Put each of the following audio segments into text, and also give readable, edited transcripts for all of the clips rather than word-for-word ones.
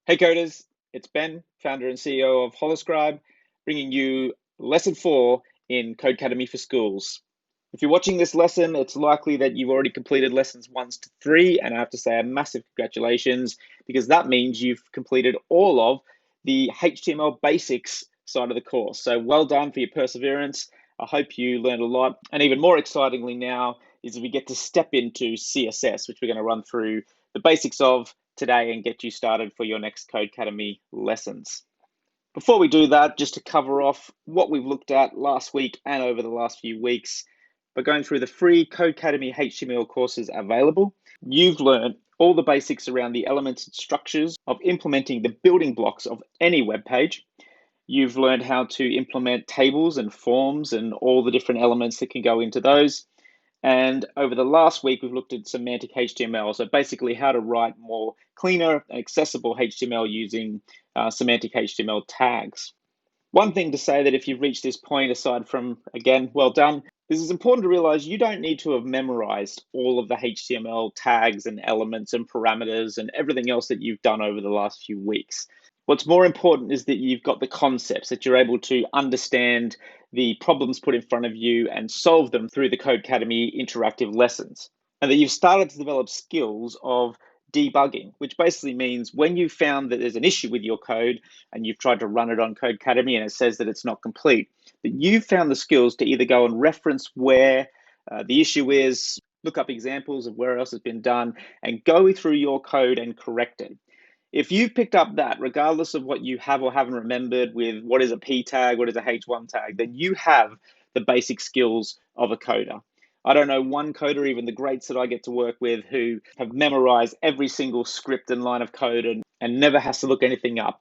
Hey coders, it's Ben, founder and CEO of Holoscribe, bringing you lesson 4 in Codecademy for Schools. If you're watching this lesson, it's likely that you've already completed lessons 1 to 3, and I have to say a massive congratulations because that means you've completed all of the HTML basics side of the course. So well done for your perseverance. I hope you learned a lot, and even more excitingly now is we get to step into CSS, which we're going to run through the basics of today and get you started for your next Codecademy lessons. Before we do that, just to cover off what we've looked at last week and over the last few weeks, by going through the free Codecademy HTML courses available, you've learned all the basics around the elements and structures of implementing the building blocks of any web page. You've learned how to implement tables and forms and all the different elements that can go into those. And over the last week, we've looked at semantic HTML. So basically how to write more cleaner and accessible HTML using semantic HTML tags. One thing to say that if you've reached this point, aside from, again, well done, is it's important to realize you don't need to have memorized all of the HTML tags and elements and parameters and everything else that you've done over the last few weeks. What's more important is that you've got the concepts, that you're able to understand the problems put in front of you and solve them through the Codecademy interactive lessons. And that you've started to develop skills of debugging, which basically means when you've found that there's an issue with your code and you've tried to run it on Codecademy and it says that it's not complete, that you've found the skills to either go and reference where the issue is, look up examples of where else has been done, and go through your code and correct it. If you've picked up that, regardless of what you have or haven't remembered with what is a P tag, what is a H1 tag, then you have the basic skills of a coder. I don't know one coder, even the greats that I get to work with, who have memorized every single script and line of code and never has to look anything up.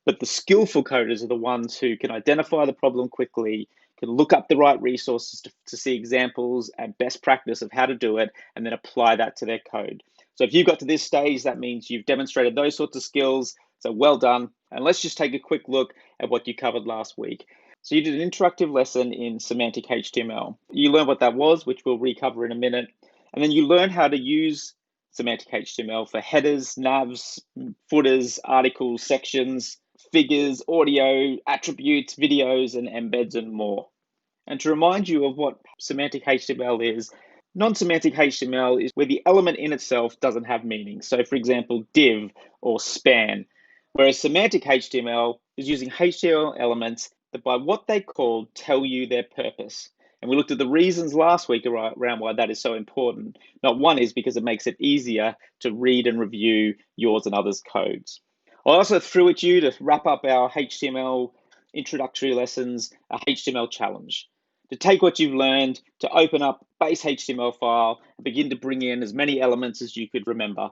But the skillful coders are the ones who can identify the problem quickly, can look up the right resources to see examples and best practice of how to do it, and then apply that to their code. So if you've got to this stage, that means you've demonstrated those sorts of skills. So well done. And let's just take a quick look at what you covered last week. So you did an interactive lesson in semantic HTML. You learned what that was, which we'll recover in a minute. And then you learned how to use semantic HTML for headers, navs, footers, articles, sections, figures, audio, attributes, videos, and embeds and more. And to remind you of what semantic HTML is, non-semantic HTML is where the element in itself doesn't have meaning. So for example, div or span. Whereas semantic HTML is using HTML elements that by what they call tell you their purpose. And we looked at the reasons last week around why that is so important. Not one is because it makes it easier to read and review yours and others' codes. I also threw at you to wrap up our HTML introductory lessons, a HTML challenge. To take what you've learned, to open up base HTML file and begin to bring in as many elements as you could remember.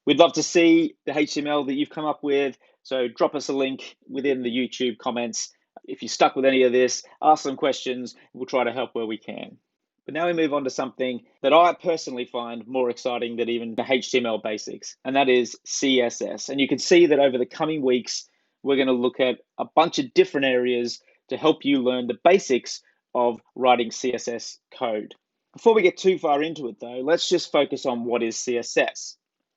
We'd love to see the HTML that you've come up with, so drop us a link within the YouTube comments. If you're stuck with any of this, ask some questions. We'll try to help where we can. But now we move on to something that I personally find more exciting than even the HTML basics, and that is CSS. And you can see that over the coming weeks, we're going to look at a bunch of different areas to help you learn the basics of writing CSS code. Before we get too far into it though, let's just focus on what is CSS.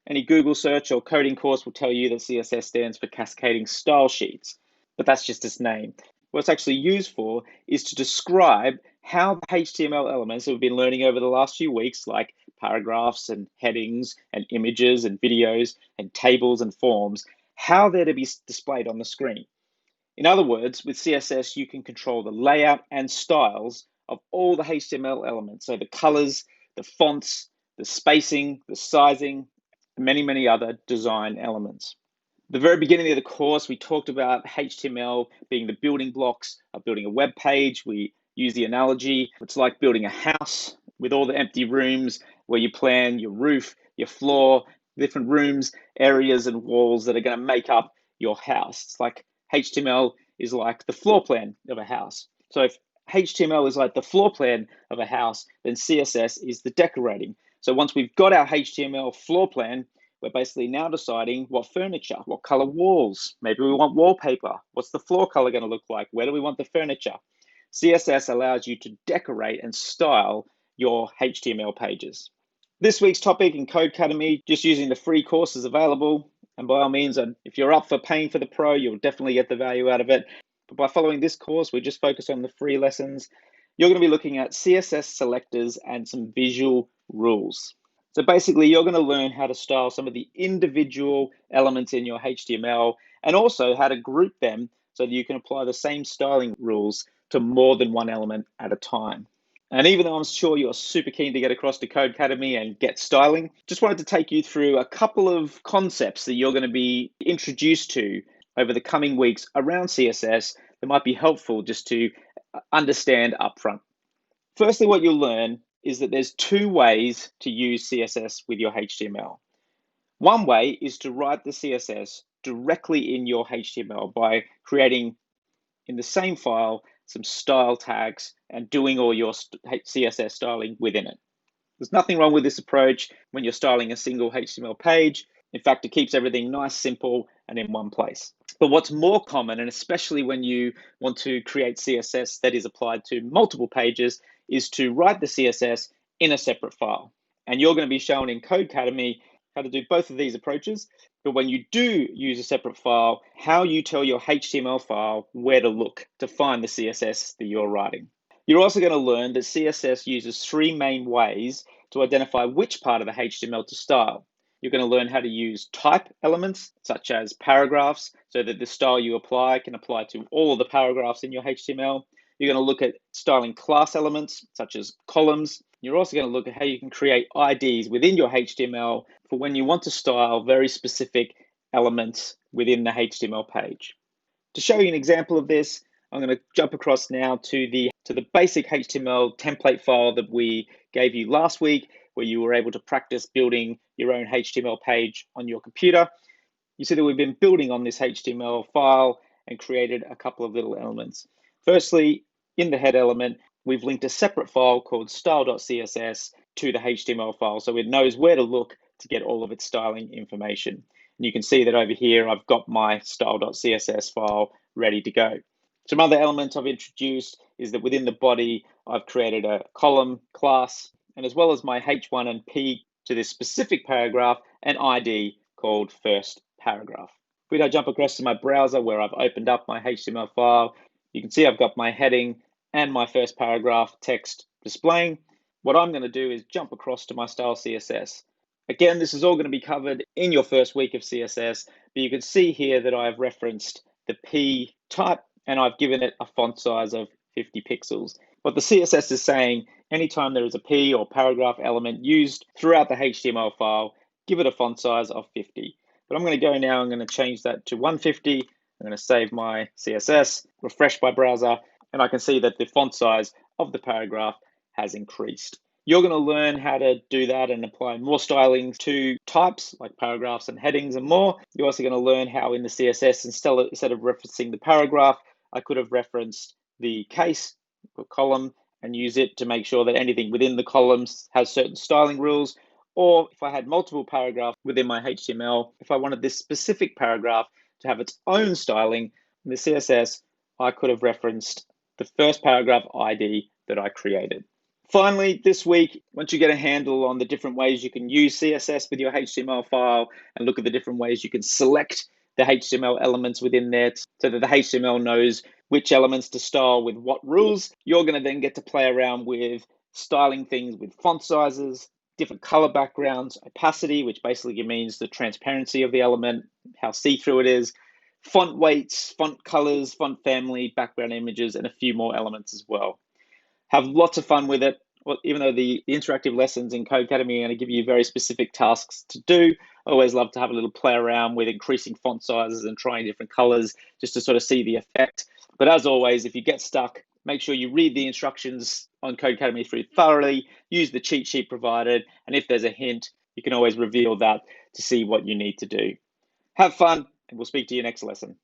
Any Google search or coding course will tell you that CSS stands for cascading style sheets, but that's just its name. What it's actually used for is to describe how the HTML elements that we've been learning over the last few weeks, like paragraphs and headings and images and videos and tables and forms, how they're to be displayed on the screen. In other words, with CSS, you can control the layout and styles of all the HTML elements. So the colors, the fonts, the spacing, the sizing, and many, many other design elements. At the very beginning of the course, we talked about HTML being the building blocks of building a web page. We use the analogy, it's like building a house with all the empty rooms where you plan your roof, your floor, different rooms, areas, and walls that are going to make up your house. It's like HTML is like the floor plan of a house. So if HTML is like the floor plan of a house, then CSS is the decorating. So once we've got our HTML floor plan, we're basically now deciding what furniture, what color walls, maybe we want wallpaper, what's the floor color going to look like, where do we want the furniture? CSS allows you to decorate and style your HTML pages. This week's topic in Codecademy, just using the free courses available, And by all means, and if you're up for paying for the pro, you'll definitely get the value out of it. But by following this course, we just focus on the free lessons. You're going to be looking at CSS selectors and some visual rules. So basically, you're going to learn how to style some of the individual elements in your HTML and also how to group them so that you can apply the same styling rules to more than one element at a time. And even though I'm sure you're super keen to get across to Codecademy and get styling, just wanted to take you through a couple of concepts that you're going to be introduced to over the coming weeks around CSS that might be helpful just to understand upfront. Firstly, what you'll learn is that there's two ways to use CSS with your HTML. One way is to write the CSS directly in your HTML by creating in the same file some style tags and doing all your CSS styling within it. There's nothing wrong with this approach when you're styling a single HTML page. In fact, it keeps everything nice, simple, and in one place. But what's more common, and especially when you want to create CSS that is applied to multiple pages, is to write the CSS in a separate file. And you're going to be shown in Codecademy how to do both of these approaches. But when you do use a separate file, how you tell your HTML file where to look to find the CSS that you're writing. You're also going to learn that CSS uses three main ways to identify which part of the HTML to style. You're going to learn how to use type elements, such as paragraphs, so that the style you apply can apply to all of the paragraphs in your HTML. You're going to look at styling class elements, such as columns. You're also going to look at how you can create IDs within your HTML for when you want to style very specific elements within the HTML page. To show you an example of this, I'm going to jump across now to the basic HTML template file that we gave you last week, where you were able to practice building your own HTML page on your computer. You see that we've been building on this HTML file and created a couple of little elements. Firstly, in the head element, we've linked a separate file called style.css to the HTML file, so it knows where to look to get all of its styling information. And you can see that over here, I've got my style.css file ready to go. Some other elements I've introduced is that within the body, I've created a column class, and as well as my H1 and P to this specific paragraph, an ID called first paragraph. If we now jump across to my browser where I've opened up my HTML file, you can see I've got my heading and my first paragraph text displaying. What I'm going to do is jump across to my style CSS. Again, this is all going to be covered in your first week of CSS, but you can see here that I've referenced the P type and I've given it a font size of 50 pixels. What the CSS is saying, anytime there is a P or paragraph element used throughout the HTML file, give it a font size of 50. But I'm going to go now, I'm going to change that to 150. I'm going to save my CSS, refresh my browser, and I can see that the font size of the paragraph has increased. You're going to learn how to do that and apply more styling to types like paragraphs and headings and more. You're also going to learn how in the CSS, instead of referencing the paragraph, I could have referenced the case or column and use it to make sure that anything within the columns has certain styling rules. Or if I had multiple paragraphs within my HTML, if I wanted this specific paragraph to have its own styling in the CSS, I could have referenced the first paragraph ID that I created. Finally, this week, once you get a handle on the different ways you can use CSS with your HTML file and look at the different ways you can select the HTML elements within there so that the HTML knows which elements to style with what rules, you're going to then get to play around with styling things with font sizes, different color backgrounds, opacity, which basically means the transparency of the element, how see-through it is, font weights, font colors, font family, background images, and a few more elements as well. Have lots of fun with it. Well, even though the interactive lessons in Codecademy are going to give you very specific tasks to do, I always love to have a little play around with increasing font sizes and trying different colors just to sort of see the effect. But as always, if you get stuck, make sure you read the instructions on Codecademy through thoroughly, use the cheat sheet provided, and if there's a hint, you can always reveal that to see what you need to do. Have fun, and we'll speak to you next lesson.